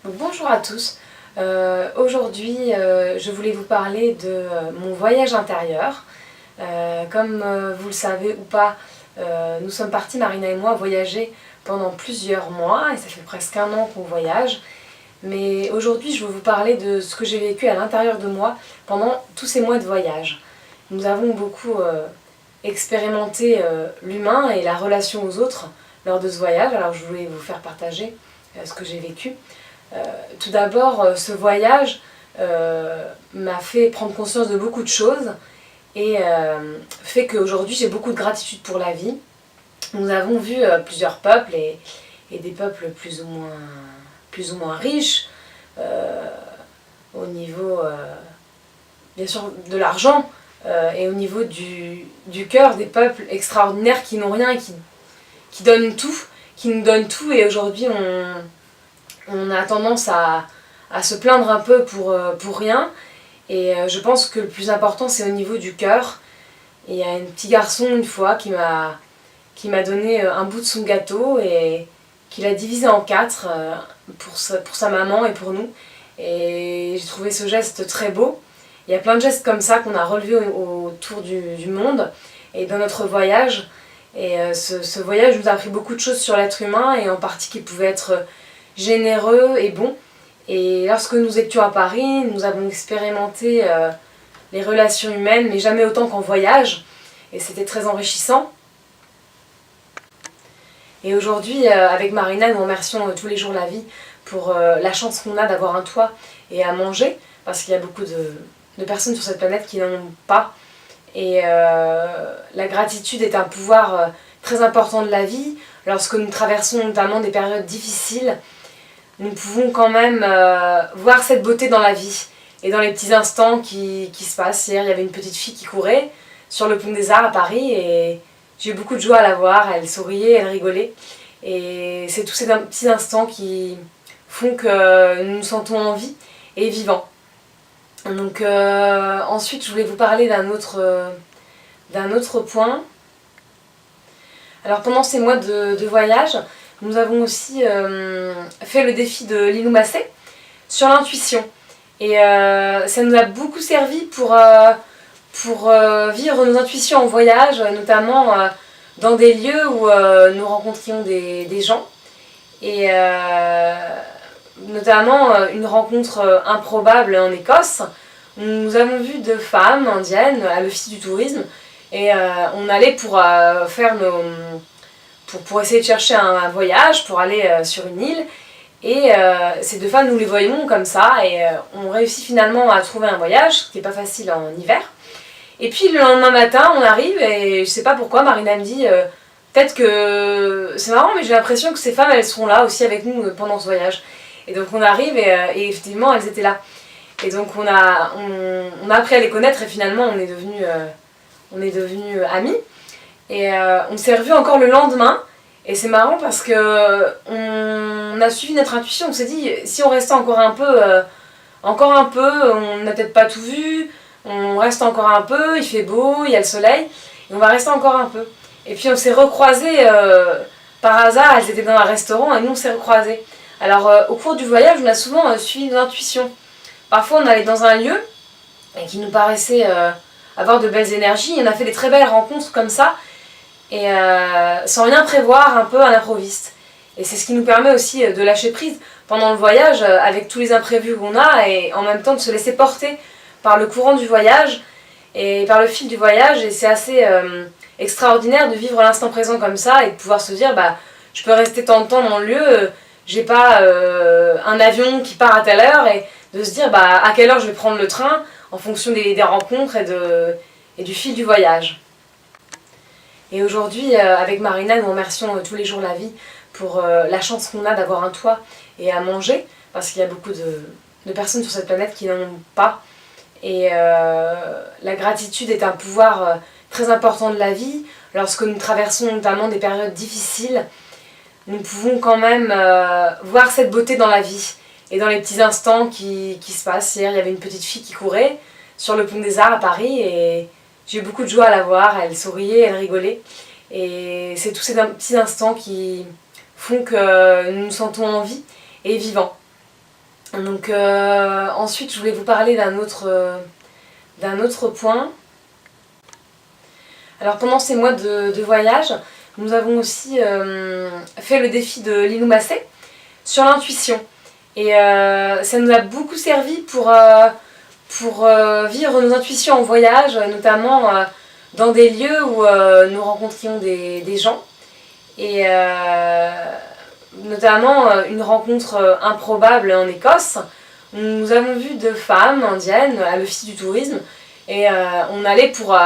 Donc, bonjour à tous. Aujourd'hui, je voulais vous parler de mon voyage intérieur. Comme vous le savez ou pas, nous sommes partis, Marina et moi, voyager pendant plusieurs mois et ça fait presque un an qu'on voyage. Mais aujourd'hui, je veux vous parler de ce que j'ai vécu à l'intérieur de moi pendant tous ces mois de voyage. Nous avons beaucoup expérimenté l'humain et la relation aux autres lors de ce voyage, alors je voulais vous faire partager ce que j'ai vécu. Tout d'abord, ce voyage m'a fait prendre conscience de beaucoup de choses et fait qu'aujourd'hui j'ai beaucoup de gratitude pour la vie. Nous avons vu plusieurs peuples et des peuples plus ou moins riches au niveau bien sûr de l'argent et au niveau du cœur, des peuples extraordinaires qui n'ont rien et qui donnent tout, qui nous donnent tout, et aujourd'hui on a tendance à se plaindre un peu pour rien. Et je pense que le plus important, c'est au niveau du cœur. Et il y a un petit garçon, une fois, qui m'a donné un bout de son gâteau et qu'il a divisé en 4 pour sa maman et pour nous. Et j'ai trouvé ce geste très beau. Il y a plein de gestes comme ça qu'on a relevés autour du monde et dans notre voyage. Et ce voyage nous a appris beaucoup de choses sur l'être humain, et en partie qu'il pouvait être généreux et bon. Et lorsque nous étions à Paris, nous avons expérimenté les relations humaines, mais jamais autant qu'en voyage, et c'était très enrichissant. Et aujourd'hui, avec Marina, nous remercions tous les jours la vie pour la chance qu'on a d'avoir un toit et à manger, parce qu'il y a beaucoup de personnes sur cette planète qui n'en ont pas. Et la gratitude est un pouvoir très important de la vie. Lorsque nous traversons notamment des périodes difficiles, nous pouvons quand même voir cette beauté dans la vie et dans les petits instants qui se passent. Hier, il y avait une petite fille qui courait sur le pont des Arts à Paris et j'ai eu beaucoup de joie à la voir. Elle souriait, elle rigolait. Et c'est tous ces petits instants qui font que nous nous sentons en vie et vivants. Donc ensuite, je voulais vous parler d'un autre point. Alors pendant ces mois de voyage, nous avons aussi fait le défi de Lilou Massé sur l'intuition. Et ça nous a beaucoup servi pour vivre nos intuitions en voyage, notamment dans des lieux où nous rencontrions des gens. Et notamment une rencontre improbable en Écosse. Nous avons vu 2 femmes indiennes à l'office du tourisme, et on allait pour faire pour essayer de chercher un voyage, pour aller sur une île. Et ces 2 femmes, nous les voyons comme ça, et on réussit finalement à trouver un voyage, qui n'est pas facile en hiver. Et puis le lendemain matin, on arrive, et je sais pas pourquoi, Marina me dit peut-être que c'est marrant, mais j'ai l'impression que ces femmes, elles seront là aussi avec nous pendant ce voyage. Et donc on arrive, et effectivement, elles étaient là. Et donc on a appris à les connaître, et finalement on est devenus amis. Et on s'est revus encore le lendemain, et c'est marrant parce que on a suivi notre intuition. On s'est dit, si on restait encore un peu, on n'a peut-être pas tout vu, on reste encore un peu, il fait beau, il y a le soleil, et on va rester encore un peu. Et puis on s'est recroisés par hasard, elles étaient dans un restaurant et nous on s'est recroisés. Alors au cours du voyage, on a souvent suivi nos intuitions. Parfois on allait dans un lieu et qui nous paraissait avoir de belles énergies, et on a fait des très belles rencontres comme ça, et sans rien prévoir, un peu à l'improviste. Et c'est ce qui nous permet aussi de lâcher prise pendant le voyage, avec tous les imprévus qu'on a, et en même temps de se laisser porter par le courant du voyage et par le fil du voyage. Et c'est assez extraordinaire de vivre l'instant présent comme ça, et de pouvoir se dire, bah, je peux rester tant de temps dans le lieu, j'ai pas un avion qui part à telle heure, et de se dire bah, à quelle heure je vais prendre le train en fonction des rencontres et du fil du voyage. Et aujourd'hui, avec Marina, nous remercions tous les jours la vie pour la chance qu'on a d'avoir un toit et à manger, parce qu'il y a beaucoup de personnes sur cette planète qui n'en ont pas. Et la gratitude est un pouvoir très important de la vie. Lorsque nous traversons notamment des périodes difficiles, nous pouvons quand même voir cette beauté dans la vie et dans les petits instants qui se passent. Hier, il y avait une petite fille qui courait sur le pont des Arts à Paris, et j'ai eu beaucoup de joie à la voir. Elle souriait, elle rigolait. Et c'est tous ces petits instants qui font que nous nous sentons en vie et vivants. Donc ensuite je voulais vous parler d'un autre point. Alors pendant ces mois de voyage, nous avons aussi fait le défi de Lilou Massé sur l'intuition. Et ça nous a beaucoup servi pour vivre nos intuitions en voyage, notamment dans des lieux où nous rencontrions des gens. Et notamment une rencontre improbable en Écosse, où nous avons vu deux femmes indiennes à l'office du tourisme. Et on allait pour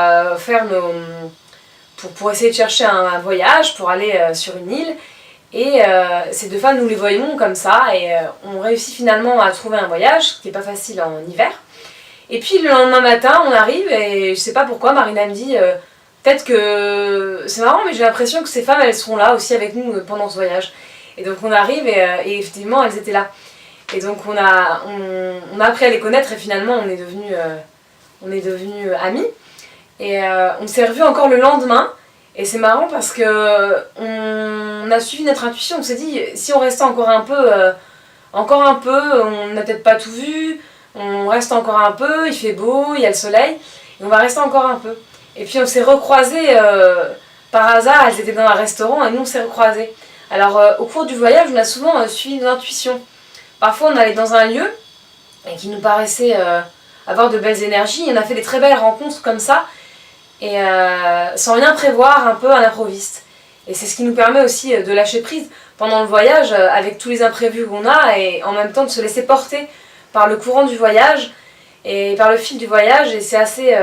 essayer de chercher un voyage, pour aller sur une île. Et ces deux femmes, nous les voyons comme ça, et on réussit finalement à trouver un voyage, ce qui n'est pas facile en hiver. Et puis le lendemain matin, on arrive, et je sais pas pourquoi, Marina me dit peut-être que c'est marrant, mais j'ai l'impression que ces femmes, elles seront là aussi avec nous pendant ce voyage. Et donc on arrive, et effectivement, elles étaient là. Et donc on a appris à les connaître, et finalement, on est devenus amis. Et on s'est revus encore le lendemain. Et c'est marrant parce que on a suivi notre intuition, on s'est dit si on restait encore un peu, on n'a peut-être pas tout vu, on reste encore un peu, il fait beau, il y a le soleil, et on va rester encore un peu. Et puis on s'est recroisés par hasard, elles étaient dans un restaurant et nous on s'est recroisés. Alors au cours du voyage, on a souvent suivi nos intuitions. Parfois on allait dans un lieu et qui nous paraissait avoir de belles énergies, et on a fait des très belles rencontres comme ça. Et sans rien prévoir, un peu à l'improviste. Et c'est ce qui nous permet aussi de lâcher prise pendant le voyage, avec tous les imprévus qu'on a, et en même temps de se laisser porter par le courant du voyage et par le fil du voyage. Et c'est assez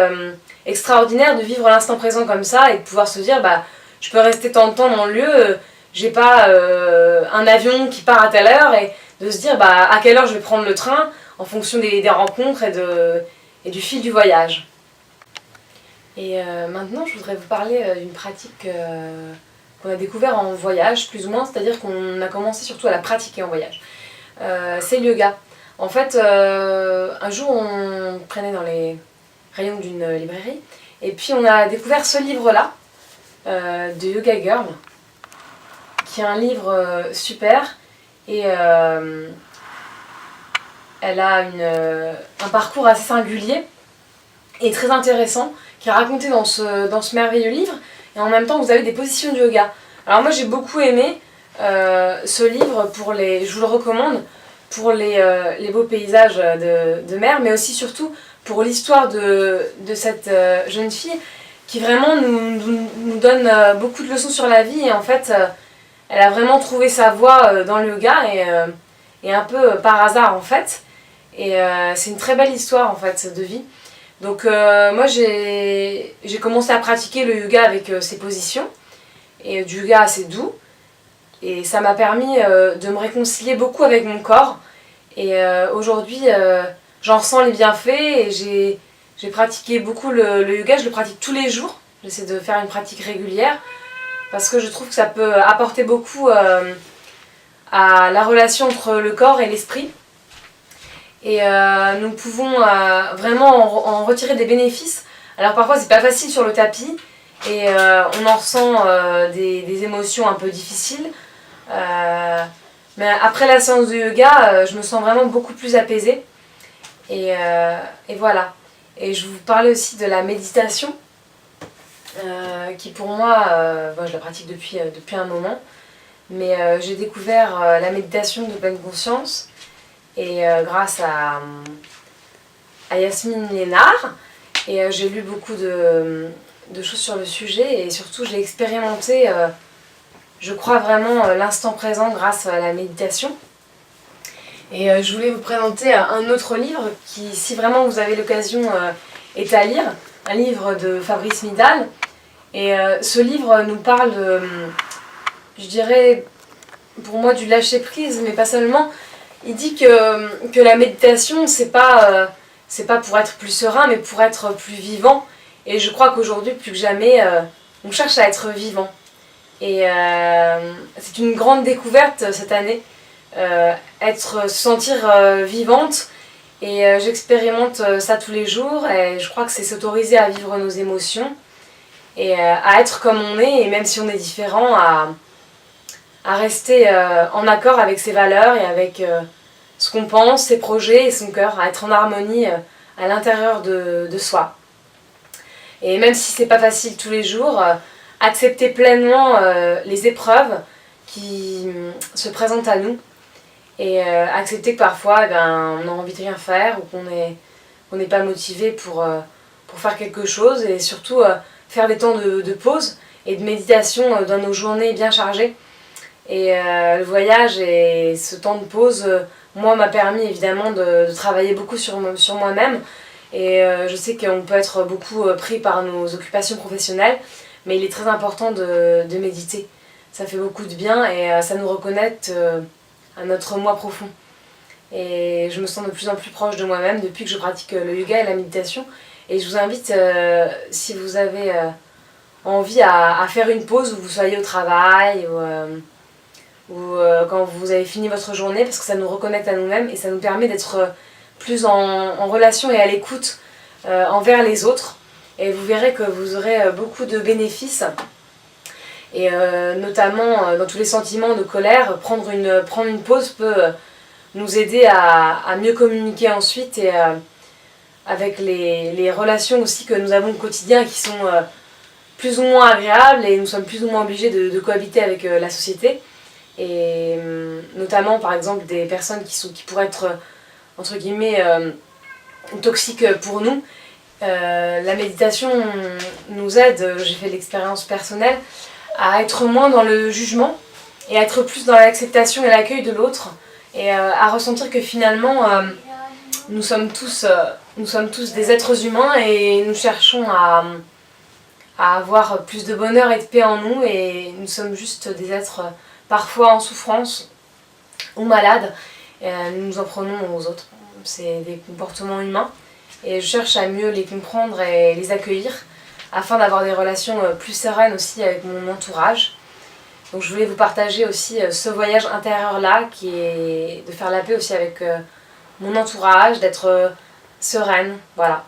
extraordinaire de vivre l'instant présent comme ça et de pouvoir se dire je peux rester tant de temps dans le lieu, j'ai pas un avion qui part à telle heure, et de se dire à quelle heure je vais prendre le train en fonction des rencontres et du fil du voyage. Et maintenant, je voudrais vous parler d'une pratique qu'on a découvert en voyage, plus ou moins, c'est-à-dire qu'on a commencé surtout à la pratiquer en voyage. C'est le yoga. En fait, un jour, on traînait dans les rayons d'une librairie, et puis on a découvert ce livre-là, de Yoga Girl, qui est un livre super, et elle a un parcours assez singulier et très intéressant, qui est raconté dans ce merveilleux livre, et en même temps vous avez des positions de yoga. Alors moi j'ai beaucoup aimé ce livre, je vous le recommande, pour les beaux paysages de mer, mais aussi surtout pour l'histoire de cette jeune fille qui vraiment nous donne beaucoup de leçons sur la vie, et en fait elle a vraiment trouvé sa voie dans le yoga, et un peu par hasard en fait, et c'est une très belle histoire en fait de vie. Donc moi j'ai commencé à pratiquer le yoga avec ces positions, et du yoga assez doux, et ça m'a permis de me réconcilier beaucoup avec mon corps, et aujourd'hui j'en ressens les bienfaits, et j'ai pratiqué beaucoup le yoga, je le pratique tous les jours, j'essaie de faire une pratique régulière parce que je trouve que ça peut apporter beaucoup à la relation entre le corps et l'esprit. Et nous pouvons vraiment en retirer des bénéfices. Alors parfois c'est pas facile sur le tapis, et on en ressent des émotions un peu difficiles. Mais après la séance de yoga, je me sens vraiment beaucoup plus apaisée. Et voilà. Et je vous parlais aussi de la méditation, qui pour moi, je la pratique depuis un moment. Mais j'ai découvert la méditation de pleine conscience, et grâce à Yasmine Lénard, et j'ai lu beaucoup de choses sur le sujet, et surtout j'ai expérimenté, je crois vraiment, l'instant présent grâce à la méditation. Et je voulais vous présenter un autre livre qui, si vraiment vous avez l'occasion, est à lire, un livre de Fabrice Midal. Et ce livre nous parle je dirais pour moi du lâcher prise, mais pas seulement. Il dit que la méditation, c'est pas pour être plus serein, mais pour être plus vivant. Et je crois qu'aujourd'hui, plus que jamais, on cherche à être vivant. Et c'est une grande découverte cette année, se sentir vivante. Et j'expérimente ça tous les jours, et je crois que c'est s'autoriser à vivre nos émotions, et à être comme on est, et même si on est différent, à rester en accord avec ses valeurs et avec ce qu'on pense, ses projets et son cœur, à être en harmonie à l'intérieur de soi. Et même si c'est pas facile tous les jours, accepter pleinement les épreuves qui se présentent à nous et accepter que parfois on a envie de rien faire ou qu'on n'est pas motivé pour faire quelque chose, et surtout faire des temps de pause et de méditation dans nos journées bien chargées. Et le voyage et ce temps de pause, moi, m'a permis évidemment de travailler beaucoup sur moi-même. Et je sais qu'on peut être beaucoup pris par nos occupations professionnelles, mais il est très important de méditer. Ça fait beaucoup de bien et ça nous reconnecte à notre moi profond. Et je me sens de plus en plus proche de moi-même depuis que je pratique le yoga et la méditation. Et je vous invite, si vous avez envie, à faire une pause où vous soyez au travail ou quand vous avez fini votre journée, parce que ça nous reconnecte à nous-mêmes et ça nous permet d'être plus en relation et à l'écoute envers les autres. Et vous verrez que vous aurez beaucoup de bénéfices. Et notamment dans tous les sentiments de colère, prendre une pause peut nous aider à mieux communiquer ensuite et avec les relations aussi que nous avons au quotidien qui sont plus ou moins agréables, et nous sommes plus ou moins obligés de cohabiter avec la société. Et notamment par exemple des personnes qui pourraient être entre guillemets toxiques pour nous. La méditation nous aide, j'ai fait l'expérience personnelle, à être moins dans le jugement et à être plus dans l'acceptation et l'accueil de l'autre, et à ressentir que finalement nous sommes tous des êtres humains et nous cherchons à avoir plus de bonheur et de paix en nous, et nous sommes juste des êtres parfois en souffrance ou malades, et nous nous en prenons aux autres. C'est des comportements humains et je cherche à mieux les comprendre et les accueillir afin d'avoir des relations plus sereines aussi avec mon entourage. Donc je voulais vous partager aussi ce voyage intérieur-là, qui est de faire la paix aussi avec mon entourage, d'être sereine, voilà.